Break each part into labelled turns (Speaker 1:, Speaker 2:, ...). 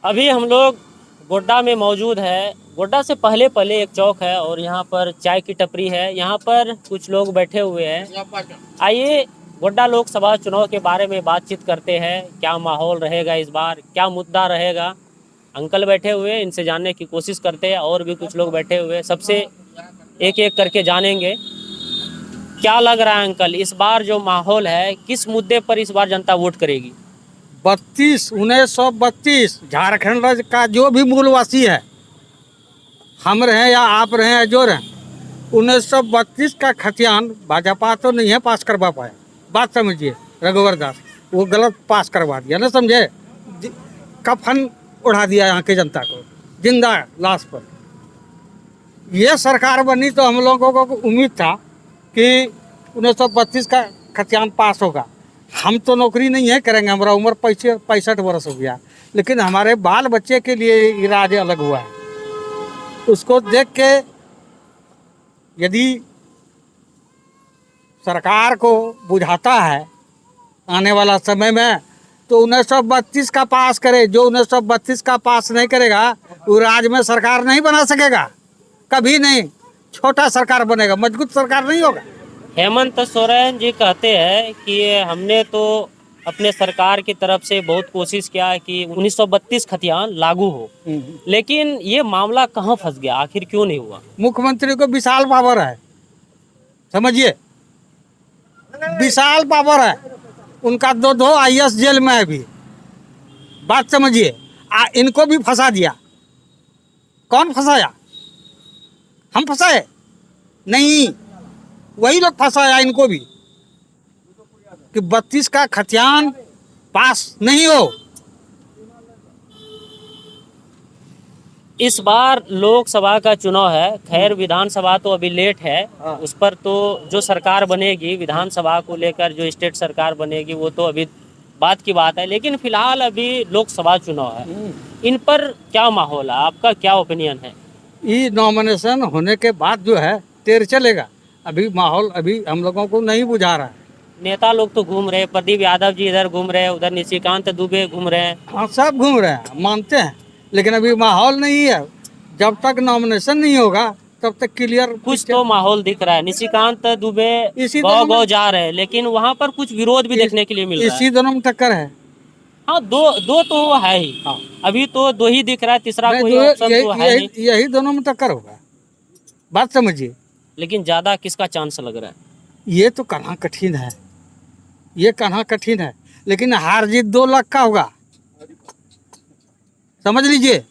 Speaker 1: अभी हम लोग गोड्डा में मौजूद है। गोड्डा से पहले पहले एक चौक है और यहाँ पर चाय की टपरी है। यहाँ पर कुछ लोग बैठे हुए हैं। आइए गोड्डा लोकसभा चुनाव के बारे में बातचीत करते हैं। क्या माहौल रहेगा इस बार, क्या मुद्दा रहेगा। अंकल बैठे हुए हैं, इनसे जानने की कोशिश करते हैं। और भी कुछ लोग बैठे हुए हैं, सबसे एक एक करके जानेंगे। क्या लग रहा है अंकल, इस बार जो माहौल है, किस मुद्दे पर इस बार जनता वोट करेगी?
Speaker 2: 1932 झारखंड राज्य का जो भी मूलवासी है, हम रहे या आप रहे या जो रहे, 1932 का खतियान भाजपा तो नहीं है पास करवा पाया। बात समझिए, रघुवर दास वो गलत पास करवा दिया ना, समझे। कफन उड़ा दिया यहाँ की जनता को जिंदा लाश पर। ये सरकार बनी तो हम लोगों को उम्मीद था कि 1932 का खतियान पास होगा। हम तो नौकरी नहीं है करेंगे, हमारा उम्र 65 वर्ष हो गया, लेकिन हमारे बाल बच्चे के लिए इरादे अलग हुआ है। उसको देख के यदि सरकार को बुझाता है आने वाला समय में, तो 1932 का पास करे। जो 1932 का पास नहीं करेगा वो राज्य में सरकार नहीं बना सकेगा, कभी नहीं। छोटा सरकार बनेगा, मजबूत सरकार नहीं होगा।
Speaker 1: हेमंत सोरेन जी कहते हैं कि हमने तो अपने सरकार की तरफ से बहुत कोशिश किया कि 1932 खतियान लागू हो, लेकिन ये मामला कहाँ फंस गया, आखिर क्यों नहीं हुआ?
Speaker 2: मुख्यमंत्री को विशाल पावर है, समझिए, विशाल पावर है। उनका दो IAS जेल में है अभी। बात समझिए, इनको भी फंसा दिया। कौन फंसाया? हम फंसाए नहीं, वही लोग फंसाया इनको भी कि 32 का खतियान पास नहीं हो।
Speaker 1: इस बार लोकसभा का चुनाव है, खैर विधानसभा तो अभी लेट है। उस पर तो जो सरकार बनेगी, विधानसभा को लेकर जो स्टेट सरकार बनेगी, वो तो अभी बात की बात है। लेकिन फिलहाल अभी लोकसभा चुनाव है, इन पर क्या माहौल है, आपका क्या ओपिनियन है?
Speaker 2: ये नॉमिनेशन होने के बाद जो है तेर चलेगा। अभी माहौल अभी हम लोगों को नहीं बुझा रहा है।
Speaker 1: नेता लोग तो घूम रहे हैं, प्रदीप यादव जी इधर घूम रहे हैं, उधर निशिकांत दुबे घूम रहे हैं।
Speaker 2: हाँ, सब घूम रहे हैं, मानते हैं, लेकिन अभी माहौल नहीं है। जब तक नॉमिनेशन नहीं होगा तब तक क्लियर
Speaker 1: कुछ तो माहौल दिख रहा है। निशिकांत दुबे
Speaker 2: इसी
Speaker 1: गाँव जा रहे हैं, लेकिन वहाँ पर कुछ विरोध भी देखने के लिए मिल रहा है।
Speaker 2: इसी दोनों में टक्कर है।
Speaker 1: हाँ, दो तो वो है ही।
Speaker 2: हाँ।
Speaker 1: अभी तो दो ही दिख रहा है, तीसरा कोई ऑप्शन तो है नहीं।
Speaker 2: यही दोनों में टक्कर होगा। बात समझिए।
Speaker 1: लेकिन ज्यादा किसका चांस लग रहा है?
Speaker 2: ये तो कहना कठिन है, ये कहना कठिन है, लेकिन हार जीत 2 लाख का होगा, समझ लीजिए।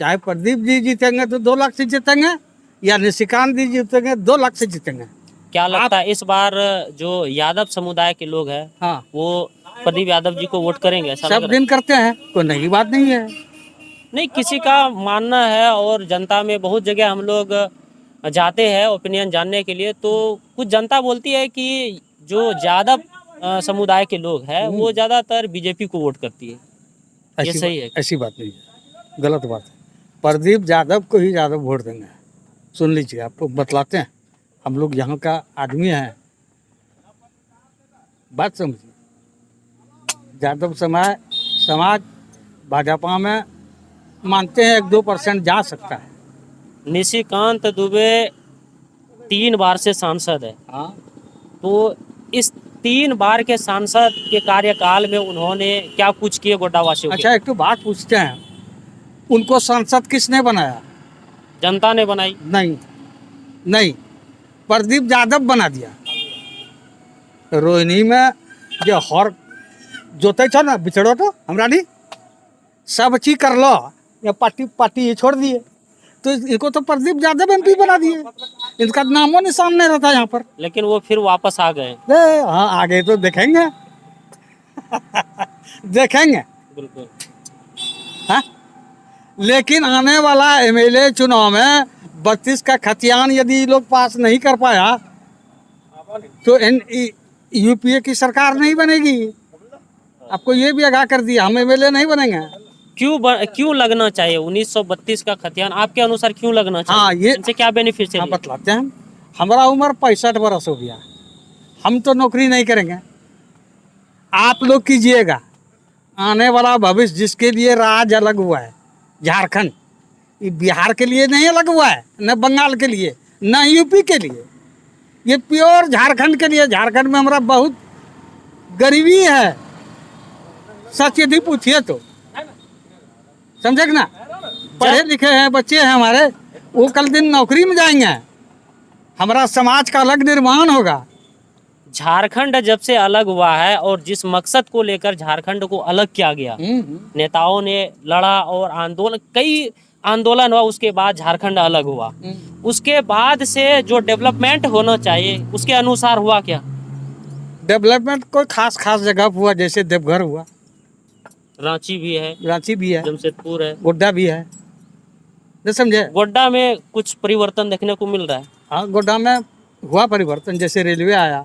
Speaker 2: चाहे प्रदीप जी जीतेंगे तो 2 लाख से जीतेंगे, या निशिकांत जी जीतेंगे 2 लाख से जीतेंगे।
Speaker 1: क्या लगता है इस बार जो यादव समुदाय के लोग हैं,
Speaker 2: हाँ,
Speaker 1: वो प्रदीप यादव जी को वोट करेंगे, ऐसा लग
Speaker 2: सब
Speaker 1: रहा है?
Speaker 2: दिन करते हैं, कोई नई बात नहीं है।
Speaker 1: नहीं, किसी का मानना है, और जनता में बहुत जगह हम लोग जाते हैं ओपिनियन जानने के लिए, तो कुछ जनता बोलती है कि जो यादव समुदाय के लोग हैं वो ज्यादातर बीजेपी को वोट करती है। ये सही है?
Speaker 2: ऐसी बात नहीं है, गलत बात है। प्रदीप यादव को ही यादव वोट देंगे। सुन लीजिए, आपको बतलाते हैं, हम लोग यहाँ का आदमी हैं, बात समझिए। यादव समाज भाजपा में मानते हैं 1-2% जा सकता है।
Speaker 1: निशिकांत दुबे 3 बार से सांसद है।
Speaker 2: हाँ,
Speaker 1: तो इस 3 बार के सांसद के कार्यकाल में उन्होंने क्या कुछ किए गोड्डा वासियों के?
Speaker 2: अच्छा, एक तो बात पूछते हैं, उनको सांसद किसने बनाया?
Speaker 1: जनता ने बनाई?
Speaker 2: नहीं, प्रदीप यादव बना दिया। रोहिणी में जो हर जोते छो ना, बिछड़ो तो हमरा नहीं, सब चीज कर लो, या पार्टी ये छोड़ दिए, तो इनको तो प्रदीप यादव MP बना दिए। इनका नामो निशान नहीं रहता यहाँ पर।
Speaker 1: लेकिन वो फिर वापस आ गए।
Speaker 2: हाँ, आगे तो देखेंगे देखेंगे।
Speaker 1: बिल्कुल।
Speaker 2: हाँ, लेकिन आने वाला MLA चुनाव में 32 का खतियान यदि लोग पास नहीं कर पाया तो UPA की सरकार नहीं बनेगी। आपको ये भी आगाह कर दिया, हम MLA नहीं बनेंगे।
Speaker 1: क्यों लगना चाहिए 1932 का खतियान, आपके अनुसार क्यों लगना चाहिए?
Speaker 2: हाँ, ये
Speaker 1: इनसे क्या बेनिफिट है?
Speaker 2: हाँ, बतलाते हैं। हमारा उम्र 65 वर्ष हो गया, हम तो नौकरी नहीं करेंगे, आप लोग कीजिएगा। आने वाला भविष्य जिसके लिए राज्य अलग हुआ है, झारखंड, ये बिहार के लिए नहीं अलग हुआ है, न बंगाल के लिए, न यूपी के लिए, ये प्योर झारखंड के लिए। झारखंड में हमारा बहुत गरीबी है, सच यदि पूछिए तो, समझे ना। पढ़े लिखे हैं बच्चे हैं हमारे, वो कल दिन नौकरी में जाएंगे, हमारा समाज का अलग निर्माण होगा।
Speaker 1: झारखंड जब से अलग हुआ है और जिस मकसद को लेकर झारखंड को अलग किया गया, नेताओं ने लड़ा और आंदोलन, कई आंदोलन हुआ, उसके बाद झारखंड अलग हुआ। उसके बाद से जो डेवलपमेंट होना चाहिए उसके अनुसार हुआ क्या?
Speaker 2: डेवलपमेंट कोई खास खास जगह हुआ, जैसे देवघर हुआ,
Speaker 1: रांची भी है,
Speaker 2: रांची भी है,
Speaker 1: जमशेदपुर है,
Speaker 2: गोड्डा भी है, नहीं समझे।
Speaker 1: गोड्डा में कुछ परिवर्तन देखने को मिल रहा है।
Speaker 2: हाँ, गोड्डा में हुआ परिवर्तन, जैसे रेलवे आया,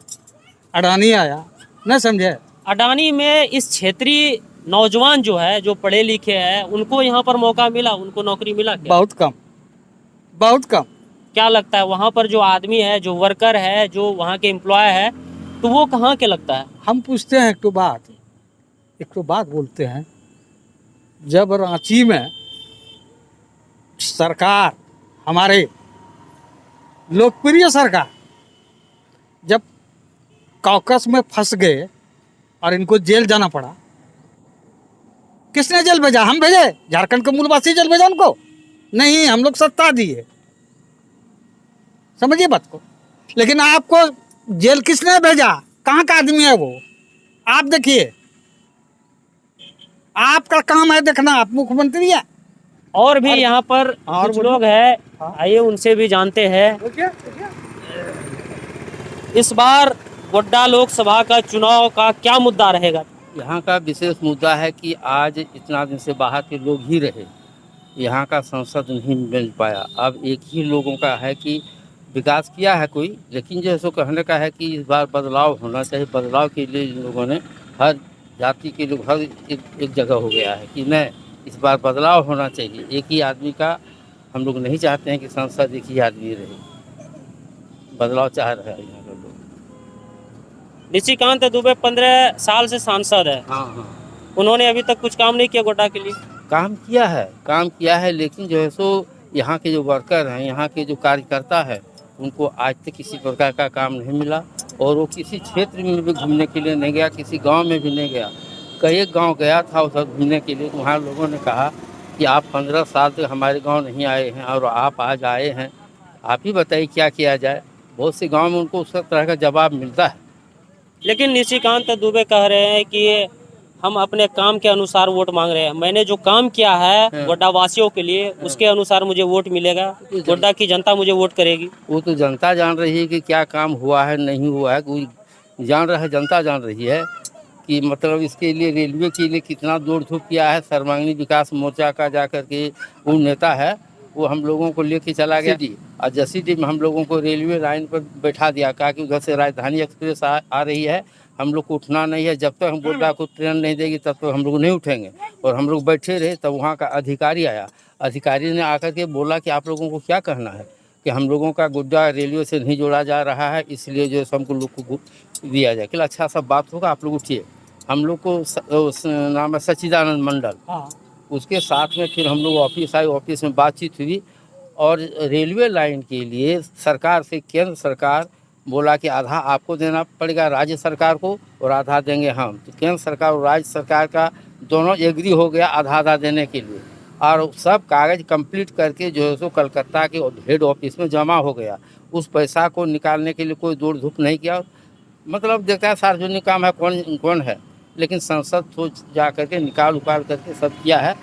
Speaker 2: अडानी आया, न समझे।
Speaker 1: अडानी में इस क्षेत्रीय नौजवान जो है, जो पढ़े लिखे हैं, उनको यहाँ पर मौका मिला, उनको नौकरी मिला क्या?
Speaker 2: बहुत कम, बहुत कम।
Speaker 1: क्या लगता है वहाँ पर जो आदमी है, जो वर्कर है, जो वहाँ के एम्प्लॉय है, तो वो कहाँ के लगता है?
Speaker 2: हम पूछते हैं एक तो बात बोलते हैं। जब रांची में सरकार, हमारे लोकप्रिय सरकार, जब कॉकस में फंस गए और इनको जेल जाना पड़ा, किसने जेल भेजा? हम भेजे? झारखंड के मूलवासी जेल भेजा उनको? नहीं, हम लोग सत्ता दिए, समझिए बात को। लेकिन आपको जेल किसने भेजा? कहाँ का आदमी है वो? आप देखिए, आपका काम है देखना, आप मुख्यमंत्री है।
Speaker 1: और भी यहाँ पर कुछ लोग हैं, आइए उनसे भी जानते हैं। इस बार गोड्डा लोकसभा का चुनाव का क्या मुद्दा रहेगा?
Speaker 3: यहाँ का विशेष मुद्दा है कि आज इतना दिन से बाहर के लोग ही रहे, यहाँ का संसद नहीं मिल पाया। अब एक ही लोगों का है कि विकास किया है कोई, लेकिन जो है सो कहने का है कि इस बार बदलाव होना चाहिए। बदलाव के लिए इन लोगों ने, हर जाति के लोग, हर एक जगह हो गया है कि नहीं, इस बार बदलाव होना चाहिए। एक ही आदमी का हम लोग नहीं चाहते हैं कि संसद एक ही आदमी रहे, बदलाव चाह रहे हैं यहाँ के लोग।
Speaker 1: निशिकांत दुबे 15 साल से सांसद है।
Speaker 3: हाँ,
Speaker 1: उन्होंने अभी तक कुछ काम नहीं किया गोड्डा के लिए?
Speaker 3: काम किया है, लेकिन जो है सो यहाँ के जो वर्कर हैं, यहाँ के जो कार्यकर्ता है, उनको आज तक किसी प्रकार का काम नहीं मिला। और वो किसी क्षेत्र में भी घूमने के लिए नहीं गया, किसी गांव में भी नहीं गया। कई गांव गया था उधर घूमने के लिए, वहाँ लोगों ने कहा कि आप 15 साल तक हमारे गांव नहीं आए हैं और आप आज आए हैं, आप ही बताइए क्या किया जाए। बहुत से गांव में उनको उस तरह का जवाब मिलता है।
Speaker 1: लेकिन निशिकांत दुबे कह रहे हैं कि हम अपने काम के अनुसार वोट मांग रहे हैं। मैंने जो काम किया है गोड्डा वासियों के लिए, उसके अनुसार मुझे वोट मिलेगा, गोड्डा की जनता मुझे वोट करेगी।
Speaker 3: वो तो जनता जान रही है कि क्या काम हुआ है नहीं हुआ है, कोई जान रहा है, जनता जान रही है कि मतलब इसके लिए रेलवे के लिए कितना दौड़ धूप किया है। सर्वांगीण विकास मोर्चा का जा कर के वो नेता है, वो हम लोगों को लेके चला गया और जसीडी में हम लोगों को रेलवे लाइन पर बैठा दिया, कहा कि उधर से राजधानी एक्सप्रेस आ रही है, हम लोग को उठना नहीं है, जब तक हम गोड्डा को ट्रेन नहीं देगी तब तक हम लोग नहीं उठेंगे। और हम लोग बैठे रहे, तब वहाँ का अधिकारी आया, अधिकारी ने आकर के बोला कि आप लोगों को क्या कहना है कि हम लोगों का गोड्डा रेलवे से नहीं जोड़ा जा रहा है, इसलिए जो है हमको लोग को दिया जाए। कि अच्छा सब बात होगा, आप लोग उठिए। हम लोग को नाम है सच्चिदानंद मंडल, उसके साथ में फिर हम लोग ऑफिस आए, ऑफिस में बातचीत हुई और रेलवे लाइन के लिए सरकार से, केंद्र सरकार बोला कि आधा आपको देना पड़ेगा राज्य सरकार को और आधा देंगे हम। तो केंद्र सरकार और राज्य सरकार का दोनों एग्री हो गया आधा आधा देने के लिए, और सब कागज़ कंप्लीट करके जो है सो कलकत्ता के हेड ऑफिस में जमा हो गया। उस पैसा को निकालने के लिए कोई दौड़ धूप नहीं किया। मतलब देखता है सार्वजनिक काम है, कौन है, लेकिन संसद सोच जा करके निकाल उकाल करके सब किया है,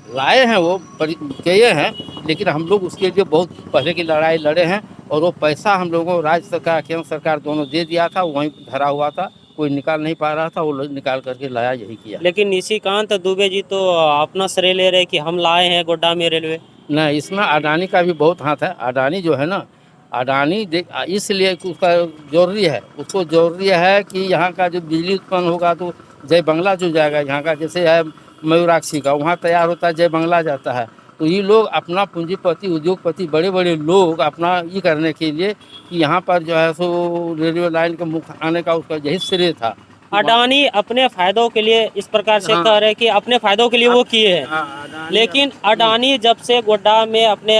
Speaker 3: लाए हैं वो किए हैं। लेकिन हम लोग उसके लिए बहुत पहले की लड़ाई लड़े हैं और वो पैसा हम लोगों को राज्य सरकार केंद्र सरकार दोनों दे दिया था, वहीं धरा हुआ था, कोई निकाल नहीं पा रहा था, वो निकाल करके लाया, यही किया।
Speaker 1: लेकिन निशिकांत दुबे जी तो अपना श्रेय ले रहे कि हम लाए हैं गोड्डा में रेलवे।
Speaker 3: नहीं, इसमें अडानी का भी बहुत हाथ है। अडानी जो है ना, अडानी इसलिए उसका जरूरी है, उसको जरूरी है कि यहाँ का जो बिजली उत्पन्न होगा तो जय बंगला जो जाएगा, यहाँ का जैसे है मयूराक्षी का, वहाँ तैयार होता है, जय बंगला जाता है। तो ये लोग अपना पूंजीपति, उद्योगपति, बड़े बड़े लोग अपना ये करने के लिए कि यहाँ पर जो है सो रेलवे लाइन के मुख आने का उसका यही श्रेय था
Speaker 1: अडानी अपने फायदों के लिए इस प्रकार से
Speaker 3: हाँ।
Speaker 1: कह रहे हैं कि अपने फायदों के लिए वो किए हैं, लेकिन अडानी जब से गोड्डा में अपने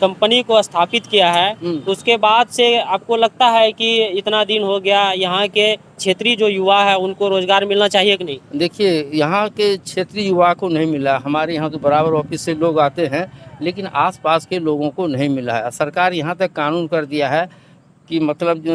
Speaker 1: कंपनी को स्थापित किया है तो उसके बाद से आपको लगता है कि इतना दिन हो गया, यहाँ के क्षेत्रीय जो युवा है उनको रोजगार मिलना चाहिए कि नहीं?
Speaker 3: देखिए, यहाँ के क्षेत्रीय युवा को नहीं मिला। हमारे यहाँ तो बराबर ऑफिस से लोग आते हैं, लेकिन आसपास के लोगों को नहीं मिला है। सरकार यहाँ तक कानून कर दिया है कि मतलब जो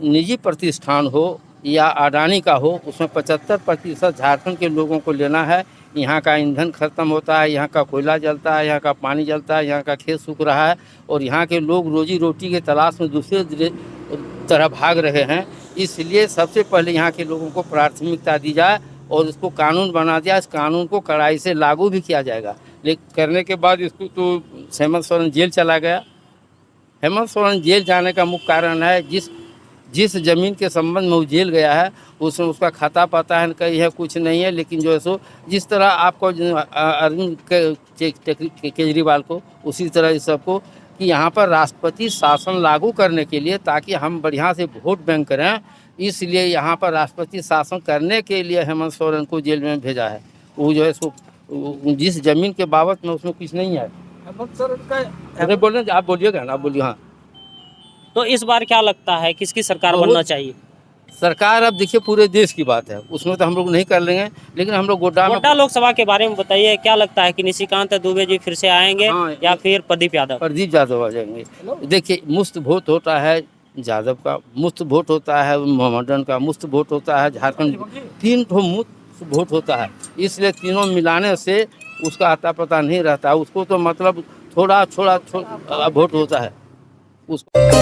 Speaker 3: निजी प्रतिष्ठान हो या अडानी का हो, उसमें 75% झारखंड के लोगों को लेना है। यहाँ का ईंधन खत्म होता है, यहाँ का कोयला जलता है, यहाँ का पानी जलता है, यहाँ का खेत सूख रहा है और यहाँ के लोग रोजी रोटी के तलाश में दूसरे तरह भाग रहे हैं। इसलिए सबसे पहले यहाँ के लोगों को प्राथमिकता दी जाए और इसको कानून बना दिया। इस कानून को कड़ाई से लागू भी किया जाएगा। लेकिन करने के बाद इसको तो हेमंत सोरेन जेल चला गया। हेमंत सोरेन जेल जाने का मुख्य कारण है जिस ज़मीन के संबंध में वो जेल गया है उसमें उसका खाता पता है कहीं है, कुछ नहीं है। लेकिन जो है सो जिस तरह आपको अरविंद केजरीवाल को, उसी तरह इस सबको कि यहाँ पर राष्ट्रपति शासन लागू करने के लिए, ताकि हम बढ़िया से वोट बैंक करें, इसलिए यहाँ पर राष्ट्रपति शासन करने के लिए हेमंत सोरेन को जेल में भेजा है। वो जो है सो जिस ज़मीन के बाबत में उसमें कुछ नहीं है।
Speaker 2: हेमंत सोरेन का
Speaker 3: अरे बोल रहे आप बोलिएगा ना, आप बोलिए। हाँ,
Speaker 1: तो इस बार क्या लगता है किसकी सरकार
Speaker 3: बहुत-
Speaker 1: बनना चाहिए?
Speaker 3: सरकार अब देखिए पूरे देश की बात है, उसमें तो हम लोग नहीं कर लेंगे, लेकिन हम लोग गोड्डा में
Speaker 1: गोड्डा लोकसभा के बारे में बताइए, क्या लगता है कि निशिकांत दुबे जी फिर से आएंगे
Speaker 3: हाँ,
Speaker 1: या फिर प्रदीप यादव?
Speaker 3: प्रदीप यादव आ जाएंगे। देखिए, मुफ्त वोट होता है यादव का, मुफ्त वोट होता है मोहम्मदन का, मुफ्त वोट होता है झारखंड, 3 ठो मुफ्त वोट होता है। इसलिए तीनों मिलाने से उसका आता पता नहीं रहता, उसको तो मतलब थोड़ा वोट होता है उसको।